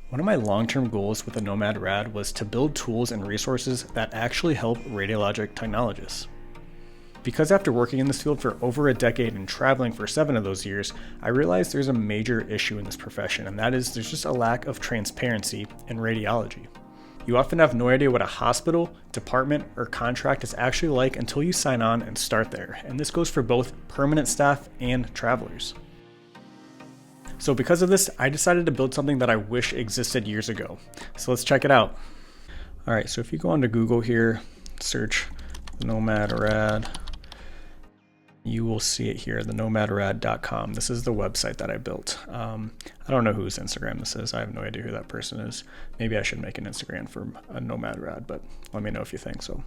One of my long-term goals with the Nomad Rad was to build tools and resources that actually help radiologic technologists. Because after working in this field for over a decade and traveling for 7 of those years, I realized there's a major issue in this profession, and that is there's just a lack of transparency in radiology. You often have no idea what a hospital, department, or contract is actually like until you sign on and start there, and this goes for both permanent staff and travelers. So because of this, I decided to build something that I wish existed years ago. So let's check it out. All right, so if you go onto Google here, search Nomad Rad, you will see it here, the nomadrad.com. This is the website that I built. I don't know whose Instagram this is. I have no idea who that person is. Maybe I should make an Instagram for a Nomad Rad, but let me know if you think so.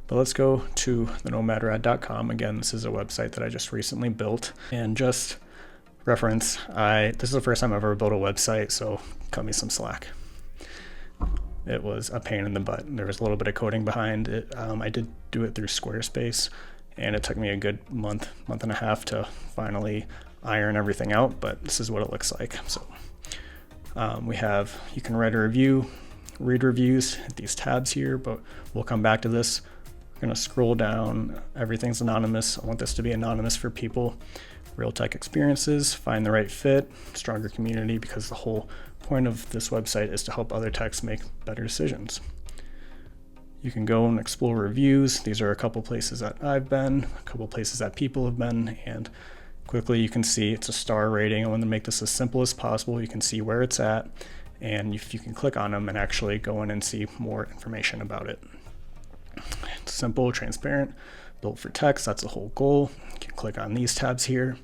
But let's go to the nomadrad.com. Again, this is a website that I just recently built. And just reference, this is the first time I've ever built a website, so cut me some slack. It was a pain in the butt. There was a little bit of coding behind it. I did do it through Squarespace, and it took me a good month and a half to finally iron everything out, but this is what it looks like. So you can write a review, read reviews, hit these tabs here, but we'll come back to this. I'm gonna scroll down, everything's anonymous. I want this to be anonymous for people. Real tech experiences, find the right fit, stronger community, because the whole point of this website is to help other techs make better decisions. You can go and explore reviews. These are a couple places that I've been, a couple places that people have been, and quickly you can see it's a star rating. I want to make this as simple as possible. You can see where it's at, and if you can click on them and actually go in and see more information about it. It's simple, transparent, built for techs, that's the whole goal. You can click on these tabs here.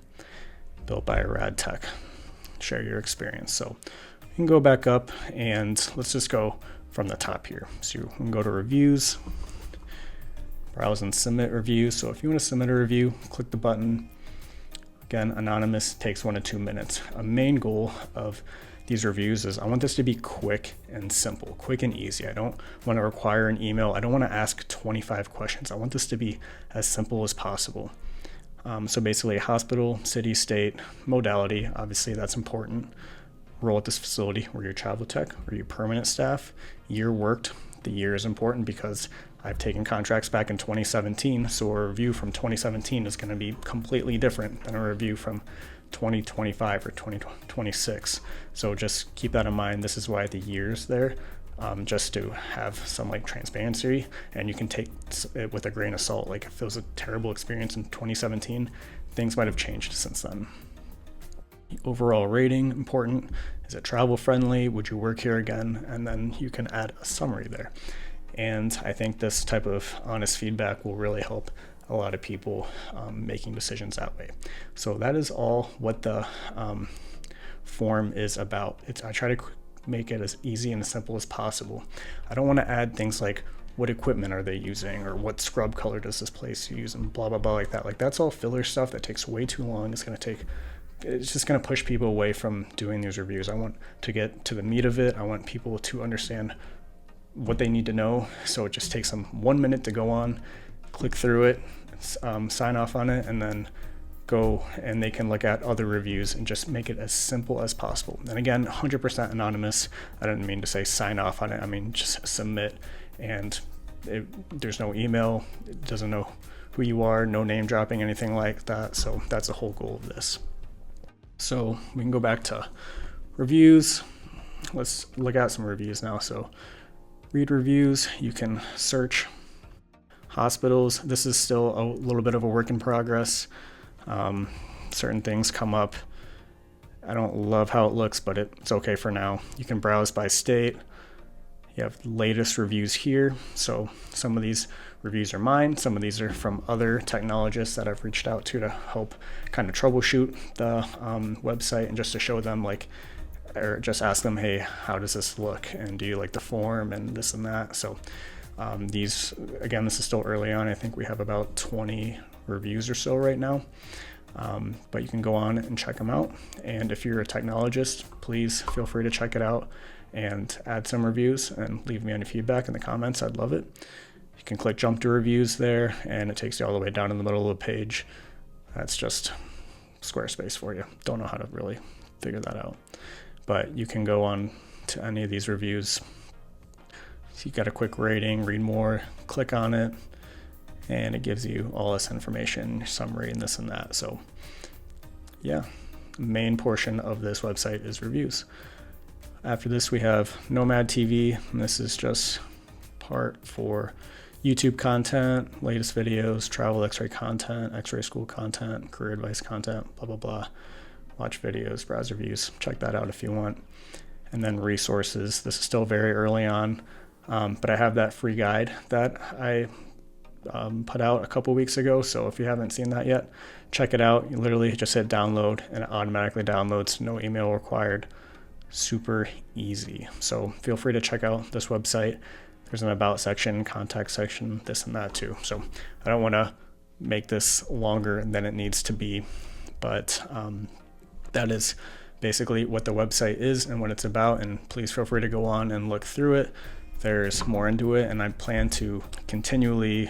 Built by a rad tech. Share your experience. So you can go back up and let's just go from the top here. So you can go to reviews, browse and submit reviews. So if you want to submit a review, click the button. Again, anonymous, takes 1 to 2 minutes. A main goal of these reviews is I want this to be quick and simple, quick and easy. I don't want to require an email. I don't want to ask 25 questions. I want this to be as simple as possible. So basically hospital, city, state, modality, obviously that's important. Role at this facility, were you travel tech, were you permanent staff, year worked. The year is important because I've taken contracts back in 2017, so a review from 2017 is going to be completely different than a review from 2025 or 2026. So just keep that in mind. This is why the year's there. Just to have some transparency, and you can take it with a grain of salt. Like if it was a terrible experience in 2017, things might have changed since then. Overall rating, important. Is it travel friendly? Would you work here again? And then you can add a summary there. And I think this type of honest feedback will really help a lot of people making decisions that way. So that is all what the form is about. I try to make it as easy and as simple as possible. I don't want to add things like what equipment are they using or what scrub color does this place use and blah blah blah like that. That's all filler stuff that takes way too long. It's just going to push people away from doing these reviews. I want to get to the meat of it. I want people to understand what they need to know. So it just takes them 1 minute to go on, click through it, sign off on it, and then go and they can look at other reviews and just make it as simple as possible. And again, 100% anonymous. I didn't mean to say sign off on it. I mean just submit, and there's no email. It doesn't know who you are, no name dropping, anything like that. So that's the whole goal of this. So we can go back to reviews. Let's look at some reviews now. So read reviews. You can search hospitals. This is still a little bit of a work in progress. Certain things come up. I don't love how it looks, but it's okay for now. You can browse by state. You have latest reviews here. So some of these reviews are mine. Some of these are from other technologists that I've reached out to help kind of troubleshoot the website, and just to show them or just ask them, hey, how does this look? And do you like the form and this and that? So this is still early on. I think we have about 20 reviews or so right now. But you can go on and check them out. And if you're a technologist, please feel free to check it out and add some reviews and leave me any feedback in the comments. I'd love it. You can click jump to reviews there, and it takes you all the way down in the middle of the page. That's just Squarespace for you. Don't know how to really figure that out. But you can go on to any of these reviews. So you got a quick rating, read more, click on it, and it gives you all this information, summary, and this and that. So yeah, the main portion of this website is reviews. After this, we have Nomad TV, and this is just part for YouTube content, latest videos, travel Xray content, Xray school content, career advice content, blah, blah, blah. Watch videos, browse reviews, check that out if you want. And then resources. This is still very early on, but I have that free guide that I put out a couple weeks ago. So if you haven't seen that yet, check it out. You literally just hit download and it automatically downloads, no email required. Super easy. So feel free to check out this website. There's an about section, contact section, this and that too. So I don't want to make this longer than it needs to be, but that is basically what the website is and what it's about. And please feel free to go on and look through it. There's more into it, and I plan to continually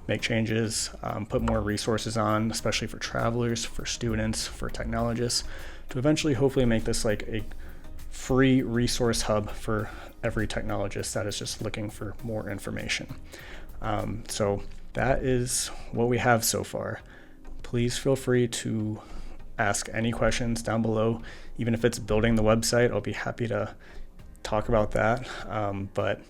make changes, put more resources on, especially for travelers, for students, for technologists, to eventually hopefully make this like a free resource hub for every technologist that is just looking for more information. So that is what we have so far. Please feel free to ask any questions down below. Even if it's building the website, I'll be happy to talk about that. But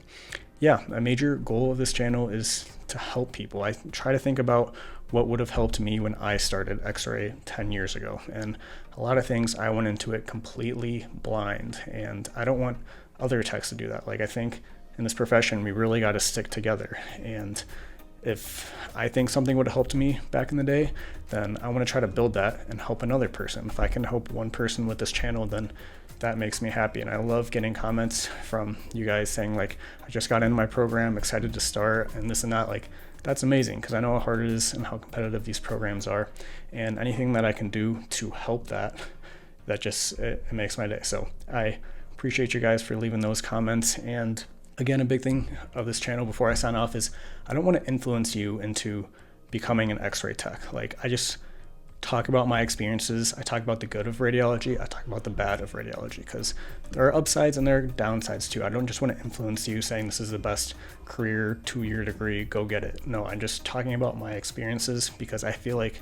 yeah, a major goal of this channel is to help people. I try to think about what would have helped me when I started Xray 10 years ago. And a lot of things I went into it completely blind, and I don't want other techs to do that. Like, I think in this profession, we really got to stick together. And if I think something would have helped me back in the day, then I want to try to build that and help another person. If I can help one person with this channel, then that makes me happy. And I love getting comments from you guys saying like, I just got into my program, excited to start, and this and that. Like, that's amazing, because I know how hard it is and how competitive these programs are. And anything that I can do to help that just, it makes my day. So I appreciate you guys for leaving those comments. And again, a big thing of this channel before I sign off is I don't want to influence you into becoming an Xray tech. Like, I just talk about my experiences. I talk about the good of radiology. I talk about the bad of radiology, because there are upsides and there are downsides too. I don't just want to influence you saying this is the best career 2-year degree, go get it. No, I'm just talking about my experiences because I feel like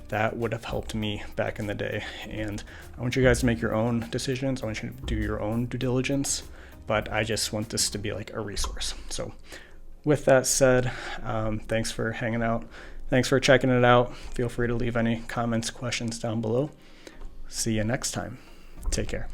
that would have helped me back in the day. And I want you guys to make your own decisions. I want you to do your own due diligence, but I just want this to be like a resource. So with that said, thanks for hanging out. Thanks for checking it out. Feel free to leave any comments, questions down below. See you next time. Take care.